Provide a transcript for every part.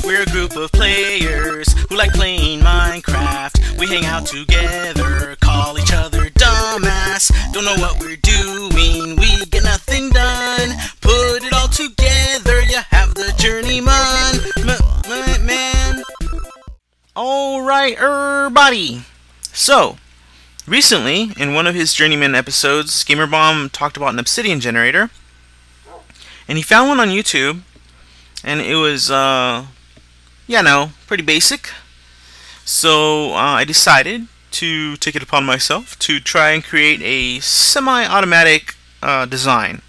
We're a group of players who like playing Minecraft. We hang out together, call each other dumbass. Don't know what we're doing, we get nothing done. Put it all together, you have the Journeyman. Man. Alright, everybody. So, recently, in one of his Journeymen episodes, GamerBomb talked about an obsidian generator. And he found one on YouTube. And it was, pretty basic. So, I decided to take it upon myself to try and create a semi-automatic design.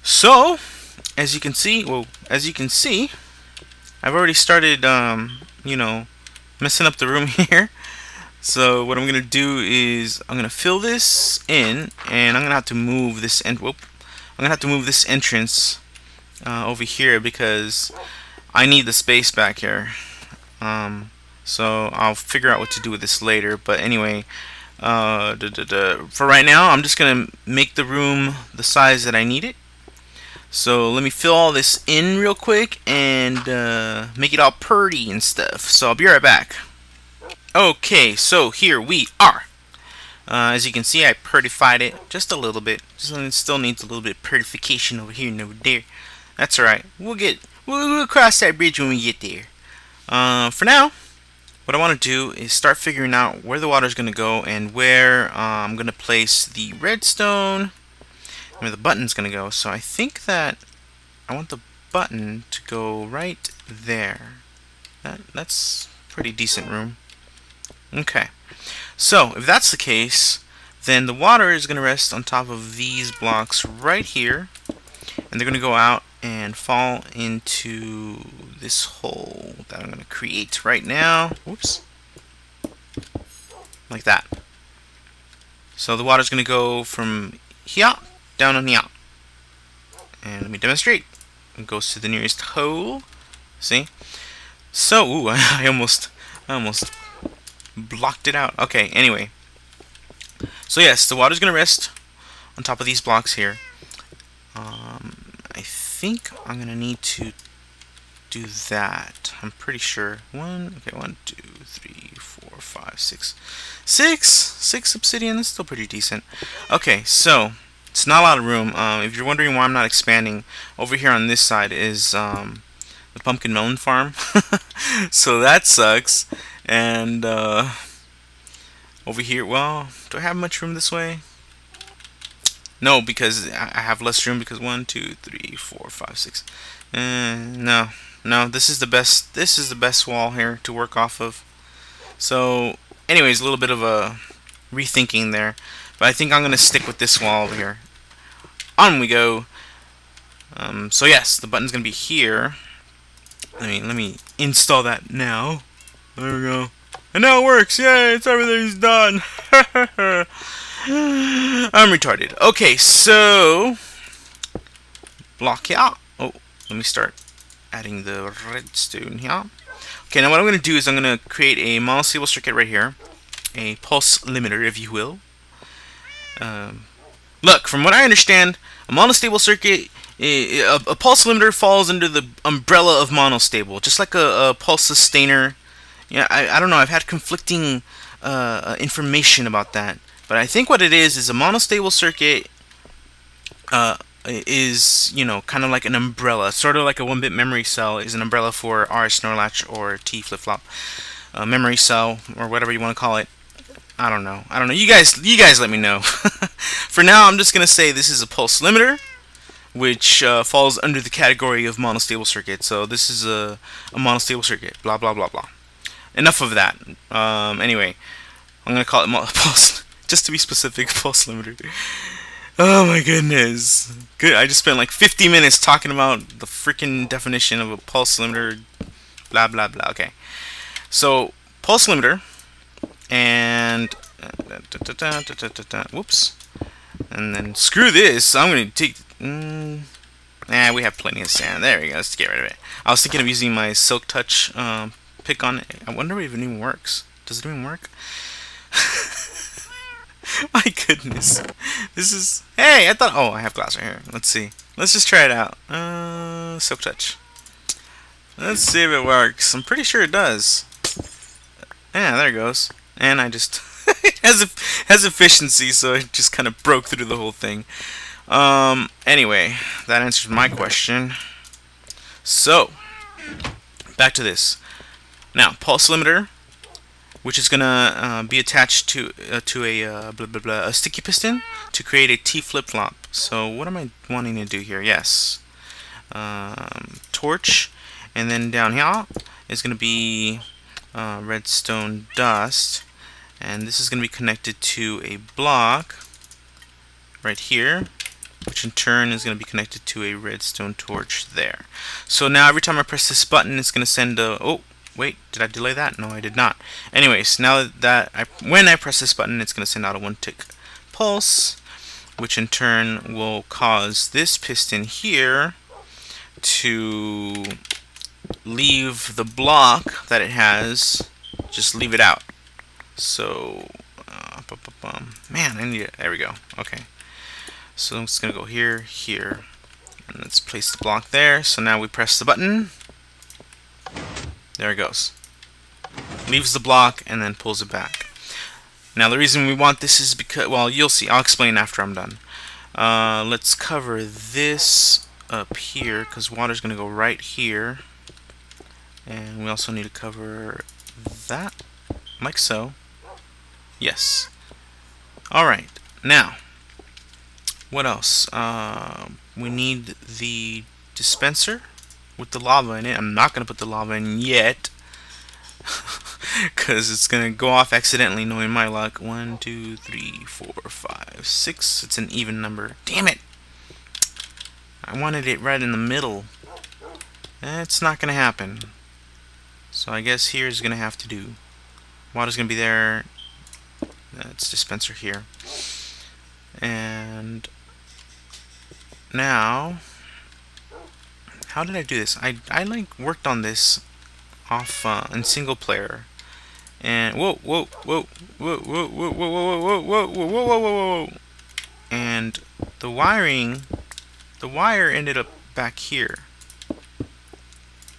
So, as you can see, I've already started, messing up the room here. So what I'm gonna do is I'm gonna fill this in, and I'm gonna have to move this entrance over here because I need the space back here. So I'll figure out what to do with this later. But anyway, for right now, I'm just gonna make the room the size that I need it. So let me fill all this in real quick and make it all pretty and stuff. So I'll be right back. Okay, so here we are. As you can see, I prettified it just a little bit. It still needs a little bit of prettification over here and over there. That's alright. We'll cross that bridge when we get there. For now, what I want to do is start figuring out where the water is going to go and where I'm going to place the redstone. Where the button's gonna go. So I think that I want the button to go right there. That's pretty decent room. Okay, so if that's the case, then the water is gonna rest on top of these blocks right here, and they're gonna go out and fall into this hole that I'm gonna create right now. Whoops, like that. So the water's gonna go from here down on the out. And let me demonstrate. It goes to the nearest hole. See? So, ooh, I almost blocked it out. Okay, anyway. So yes, the water's gonna rest on top of these blocks here. I think I'm gonna need to do that. I'm pretty sure. 1, 2, 3, 4, 5, 6. 6 obsidian. That's still pretty decent. Okay, so it's not a lot of room. If you're wondering why I'm not expanding, over here on this side is the pumpkin melon farm. So that sucks. And over here, well, do I have much room this way? No, because I have less room because 1, 2, 3, 4, 5, 6. No, this is the best. This is the best wall here to work off of. So, anyways, a little bit of a rethinking there. But I think I'm gonna stick with this wall over here. On we go. So yes, the button's gonna be here. Let me install that now. There we go. And now it works. Yay! Everything's done. I'm retarded. Okay, so block here. Oh, let me start adding the redstone here. Okay, now what I'm gonna do is I'm gonna create a monostable circuit right here, a pulse limiter, if you will. Look, from what I understand, a monostable circuit, a pulse limiter falls under the umbrella of monostable, just like a pulse sustainer. Yeah, I don't know. I've had conflicting information about that, but I think what it is a monostable circuit is, kind of like an umbrella, sort of like a 1-bit memory cell is an umbrella for R Snorlatch or T flip flop, memory cell or whatever you want to call it. I don't know. You guys let me know. For now, I'm just gonna say this is a pulse limiter, which falls under the category of monostable circuit. So this is a monostable circuit. Blah blah blah blah. Enough of that. Anyway, I'm gonna call it pulse, just to be specific, pulse limiter. Oh my goodness. Good. I just spent like 50 minutes talking about the freaking definition of a pulse limiter. Blah blah blah. Okay. So pulse limiter. And whoops, and then screw this. I'm gonna take. We have plenty of sand. There we go. Let's get rid of it. I was thinking of using my silk touch pick on it. I wonder if it even works. Does it even work? My goodness, this is. Hey, I thought. Oh, I have glass right here. Let's see. Let's just try it out. Silk touch. Let's see if it works. I'm pretty sure it does. Yeah, there it goes. And I just it has efficiency, so it just kind of broke through the whole thing. Anyway, that answers my question. So, back to this. Now, pulse limiter, which is gonna be attached to a sticky piston to create a T flip-flop. So, what am I wanting to do here? Yes, torch, and then down here is gonna be redstone dust, and this is gonna be connected to a block right here, which in turn is going to be connected to a redstone torch there. So now every time I press this button, it's going to send a... Oh, wait, did I delay that? No, I did not. Anyways, now that when I press this button, it's going to send out a 1-tick pulse, which in turn will cause this piston here to leave the block that it has, just leave it out. So, man, I need it. There we go. Okay. So I'm just going to go here, here, and let's place the block there. So now we press the button. There it goes. Leaves the block and then pulls it back. Now the reason we want this is because, well, you'll see. I'll explain after I'm done. Let's cover this up here because water's going to go right here. And we also need to cover that, like so. Yes. Alright, now, what else? We need the dispenser with the lava in it. I'm not going to put the lava in yet because it's going to go off accidentally, knowing my luck. 1, 2, 3, 4, 5, 6. It's an even number. Damn it! I wanted it right in the middle. It's not going to happen. So I guess here's going to have to do. Water's going to be there. That's dispenser here. And now, how did I do this? I like worked on this off in single player. And whoa, whoa, whoa, whoa, whoa, whoa, whoa, whoa, whoa, whoa, whoa, whoa, whoa, whoa, whoa. And the wiring, the wire ended up back here,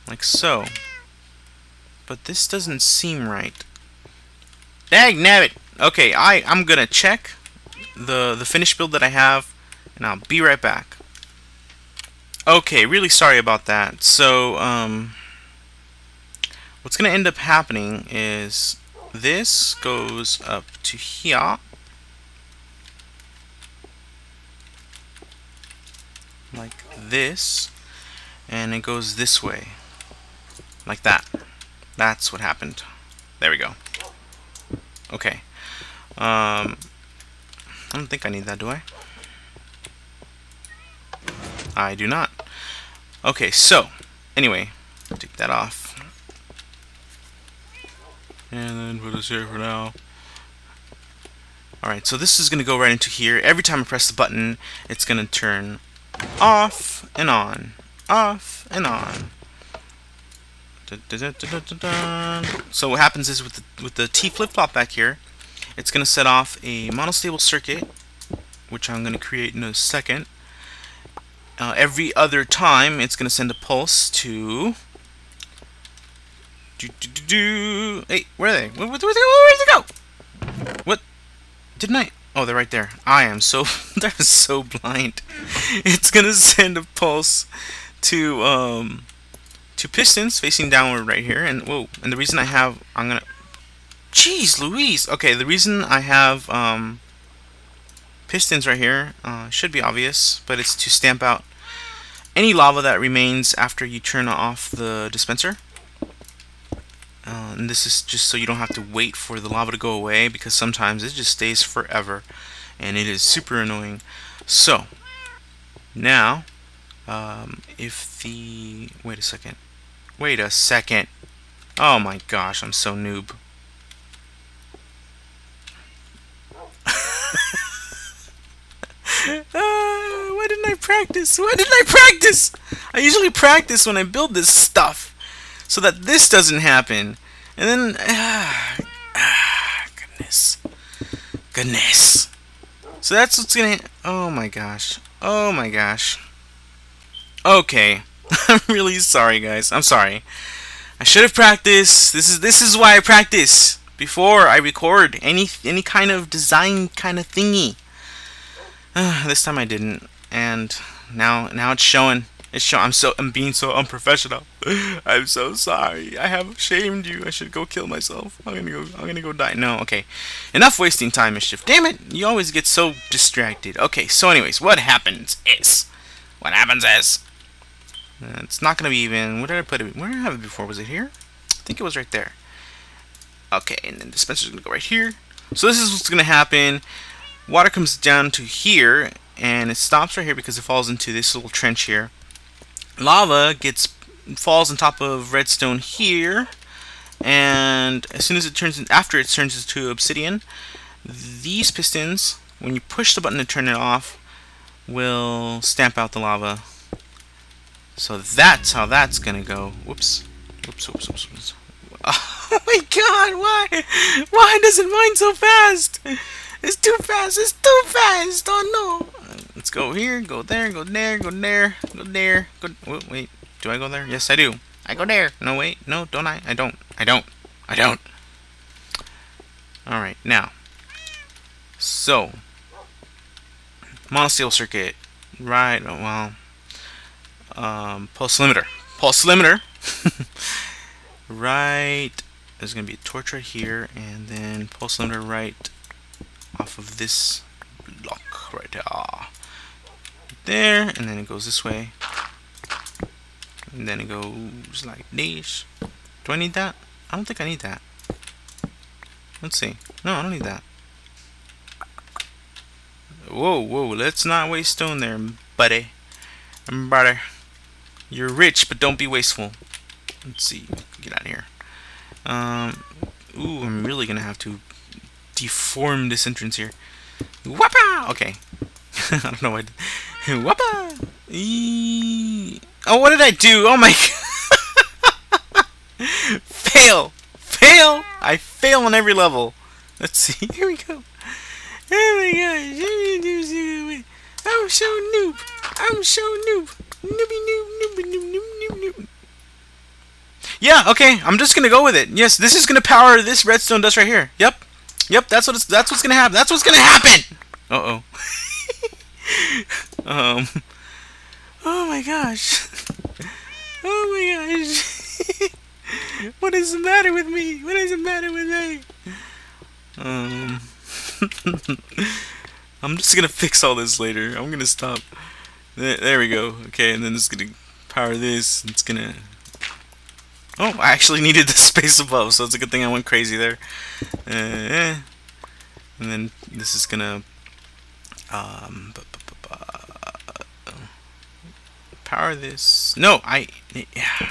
like so. But this doesn't seem right. Dagnabbit! Okay, I'm gonna check the finished build that I have, and I'll be right back. Okay, really sorry about that. So what's gonna end up happening is this goes up to here, like this, and it goes this way, like that. That's what happened. There we go. Okay. I don't think I need that, do I? I do not. Okay, so, anyway, take that off. And then put this here for now. Alright, so this is going to go right into here. Every time I press the button, it's going to turn off and on. Off and on. So what happens is with the T flip-flop back here, it's going to set off a monostable circuit, which I'm going to create in a second. Every other time, it's going to send a pulse to... Hey, where are they? Where'd they go? What? Didn't I? Oh, they're right there. I am so... they're so blind. It's going to send a pulse to pistons facing downward right here, and whoa, and the reason I'm gonna, jeez Louise, okay, the reason I have pistons right here should be obvious, but it's to stamp out any lava that remains after you turn off the dispenser, and this is just so you don't have to wait for the lava to go away, because sometimes it just stays forever and it is super annoying. So now if the wait a second. Oh my gosh, I'm so noob. Why didn't I practice? Why didn't I practice? I usually practice when I build this stuff so that this doesn't happen. And then, goodness. So that's what's gonna, oh my gosh. Oh my gosh. Okay. I'm really sorry, guys. I'm sorry. I should have practiced. This is why I practice before I record any kind of design kind of thingy. This time I didn't, and now it's showing. It's showing. I'm being so unprofessional. I'm so sorry. I have shamed you. I should go kill myself. I'm gonna go die. No, okay. Enough wasting time, Mischief. Damn it! You always get so distracted. Okay, so anyways, what happens is it's not gonna be even. Where did I put it? Where did I have it before? Was it here? I think it was right there. Okay, and then the dispenser's gonna go right here. So this is what's gonna happen. Water comes down to here, and it stops right here because it falls into this little trench here. Lava falls on top of redstone here, and as soon as after it turns into obsidian, these pistons, when you push the button to turn it off, will stamp out the lava. So that's how that's gonna go. Whoops. Oh my god, why does it mine so fast? It's too fast, oh no. Let's go here, go there, go there, go there, go there, go. Wait, do I go there? Yes, I do. I go there. No, wait, no, don't I? I don't. Alright, now. So, monosteel circuit. Right, well, pulse limiter. Right, there's gonna be a torch right here, and then pulse limiter right off of this block right there, and then it goes this way, and then it goes like this. Do I need that? I don't think I need that. Let's see. No, I don't need that. Whoa, let's not waste stone there, buddy. Brother, you're rich, but don't be wasteful. Let's see. Get out of here. Ooh, I'm really gonna have to deform this entrance here. Whoppa! Okay. I don't know what. Whoppa! Oh, what did I do? Oh my god! Fail! I fail on every level. Let's see. Here we go. Oh my gosh! I'm so noob. Noob. Yeah. Okay. I'm just gonna go with it. Yes, this is gonna power this redstone dust right here. Yep. That's what's gonna happen. That's what's gonna happen. Oh my gosh. What is the matter with me? I'm just gonna fix all this later. I'm gonna stop. There we go. Okay, and then it's gonna power this. It's gonna. Oh, I actually needed the space above, so it's a good thing I went crazy there. And then this is gonna power this. No, yeah.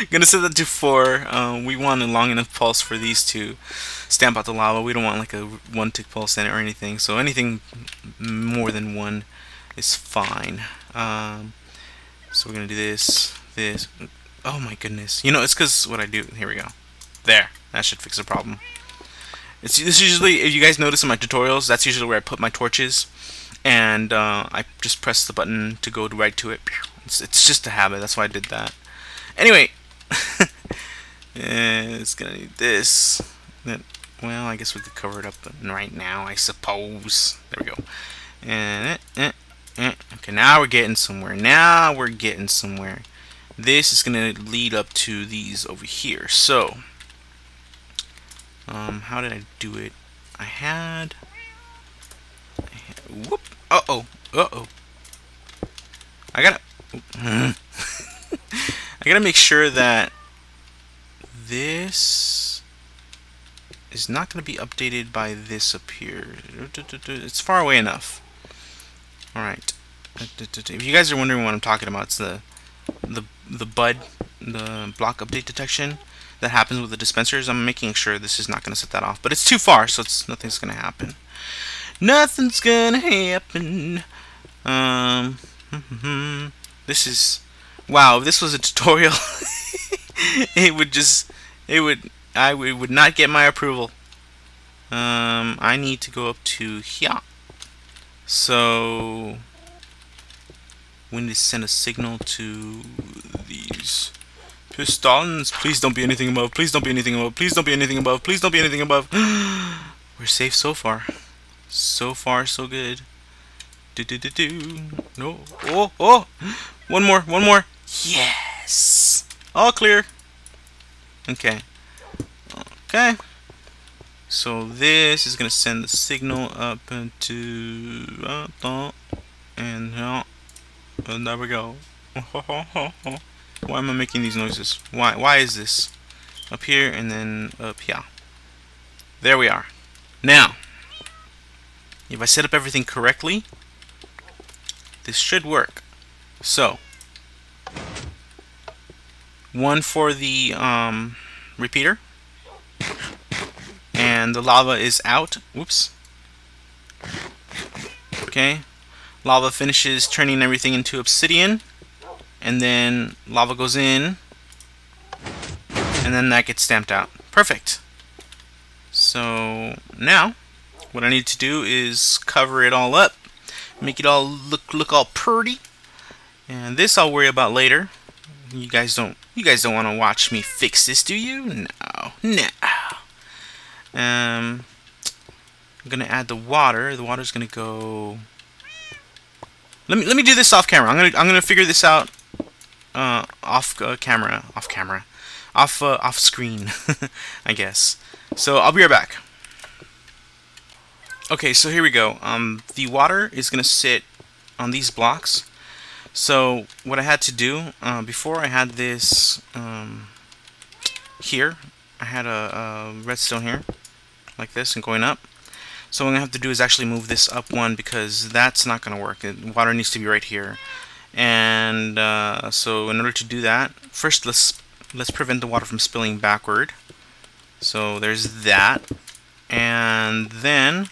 Gonna set that to 4. We want a long enough pulse for these to stamp out the lava. We don't want like a 1-tick pulse in it or anything. So anything more than 1 is fine. So we're gonna do this. Oh my goodness! You know, it's because what I do. Here we go. There. That should fix the problem. This usually, if you guys notice in my tutorials, that's usually where I put my torches, and I just press the button to go right to it. It's just a habit. That's why I did that. Anyway, it's gonna need this. Well, I guess we could cover it up right now, I suppose. There we go. And okay, now we're getting somewhere. This is gonna lead up to these over here. So, how did I do it? I had whoop. Uh-oh. I gotta make sure that this is not going to be updated by this up here. It's far away enough. Alright. If you guys are wondering what I'm talking about, it's the block update detection that happens with the dispensers. I'm making sure this is not going to set that off. But it's too far, so nothing's going to happen. Nothing's going to happen. This is... Wow, if this was a tutorial, it would not get my approval. I need to go up to here. So we need to send a signal to these pistons. Please don't be anything above. Please don't be anything above. Please don't be anything above. Please don't be anything above. We're safe so far. So far, so good. No. Oh. One more. Yes. All clear. Okay. So this is gonna send the signal up into and there we go. Why am I making these noises? Why is this? Up here and then up here. There we are. Now, if I set up everything correctly, this should work. So, one for the repeater, and the lava is out. Whoops. Okay. Lava finishes turning everything into obsidian, and then lava goes in, and then that gets stamped out. Perfect. So now what I need to do is cover it all up, make it all look all pretty, and this I'll worry about later. You guys don't want to watch me fix this, do you? No. I'm gonna add the water. The water's gonna go. Let me do this off camera. I'm gonna figure this out off screen, I guess. So I'll be right back. Okay, so here we go. The water is gonna sit on these blocks. So what I had to do before I had this here, I had a redstone here, like this, and going up. So what I'm gonna have to do is actually move this up one, because that's not gonna work. The water needs to be right here. And so in order to do that, first let's prevent the water from spilling backward. So there's that, and then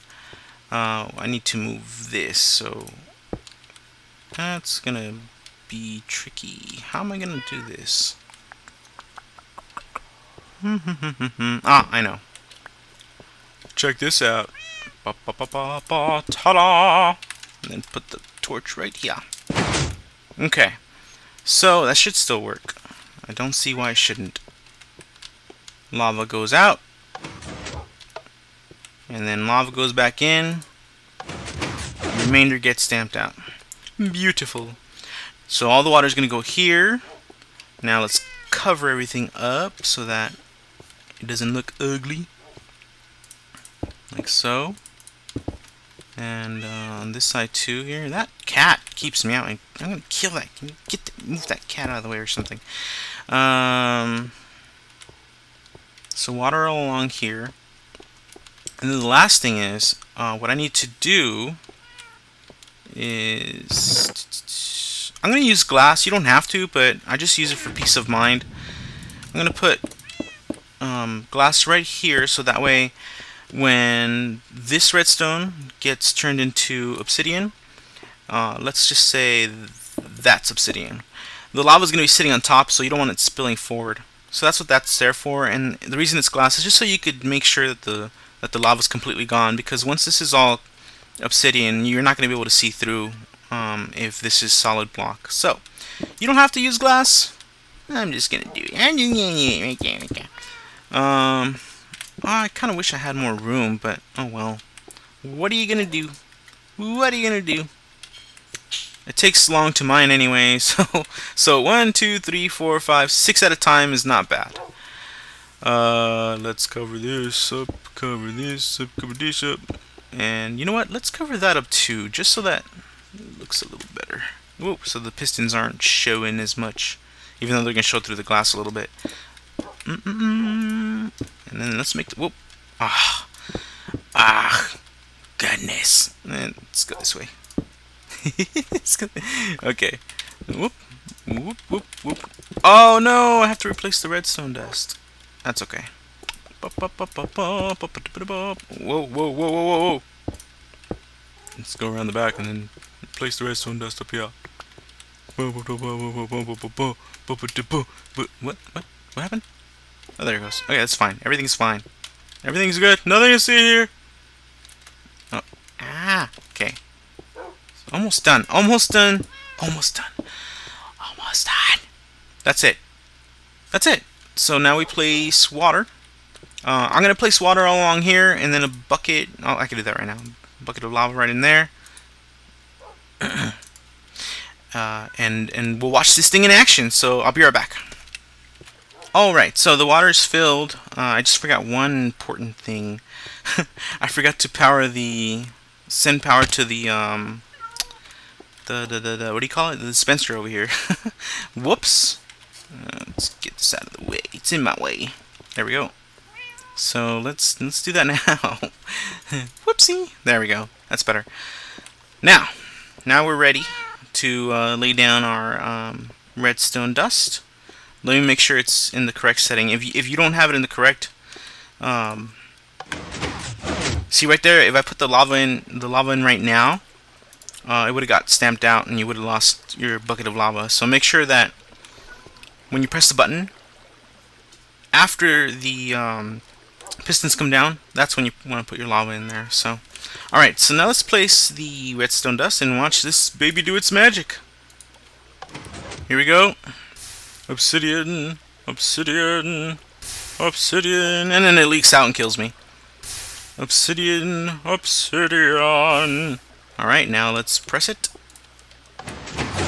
I need to move this. So that's gonna be tricky. How am I gonna do this? I know. Check this out. Ta-da! And then put the torch right here. Okay. So that should still work. I don't see why it shouldn't. Lava goes out. And then lava goes back in. The remainder gets stamped out. Beautiful. So all the water is going to go here. Now let's cover everything up so that it doesn't look ugly. Like so. And on this side too here. That cat keeps me out. I'm going to kill that. Can you move that cat out of the way or something? So water all along here. And then the last thing is, what I need to do is, I'm going to use glass. You don't have to, but I just use it for peace of mind. I'm going to put glass right here, so that way when this redstone gets turned into obsidian, let's just say that's obsidian. The lava is going to be sitting on top, so you don't want it spilling forward. So that's what that's there for. And the reason it's glass is just so you could make sure that the lava is completely gone, because once this is all obsidian, you're not going to be able to see through if this is solid block. So you don't have to use glass. I'm just gonna do it. I kind of wish I had more room, but oh well. What are you gonna do? What are you gonna do? It takes long to mine anyway, so 1, 2, 3, 4, 5, 6 at a time is not bad. Let's cover this up, cover this up, cover this up, and you know what? Let's cover that up too, just so that it looks a little better. Whoa, so the pistons aren't showing as much, even though they're gonna show through the glass a little bit. And then let's make the whoop. Goodness. And let's go this way. Okay. Whoop, whoop, whoop, whoop. Oh no! I have to replace the redstone dust. That's okay. Whoa, whoa, whoa, whoa, whoa! Let's go around the back and then replace the redstone dust up here. What happened? Oh, there it goes. Okay, that's fine. Everything's fine. Everything's good. Nothing to see here. Oh, okay. Almost done. Almost done. Almost done. Almost done. That's it. That's it. So now we place water. I'm going to place water all along here, and then a bucket. Oh, I can do that right now. A bucket of lava right in there. And we'll watch this thing in action. So I'll be right back. Alright, so the water is filled. I just forgot one important thing. I forgot to send power to the what do you call it? The dispenser over here. Whoops. Let's get this out of the way. It's in my way. There we go. So let's do that now. Whoopsie. There we go. That's better. Now we're ready to lay down our redstone dust. Let me make sure it's in the correct setting. If you don't have it in the correct, see right there. If I put the lava in right now, it would have got stamped out, and you would have lost your bucket of lava. So make sure that when you press the button, after the pistons come down, that's when you want to put your lava in there. So, all right. So now let's place the redstone dust and watch this baby do its magic. Here we go. Obsidian, obsidian, obsidian, and then it leaks out and kills me. Obsidian, obsidian. Alright, now let's press it.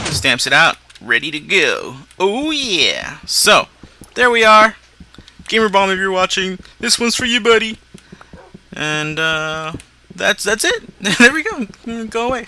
Stamps it out, ready to go. Oh yeah! So, there we are. GamerBomb, if you're watching, this one's for you, buddy. And that's it. There we go. Go away.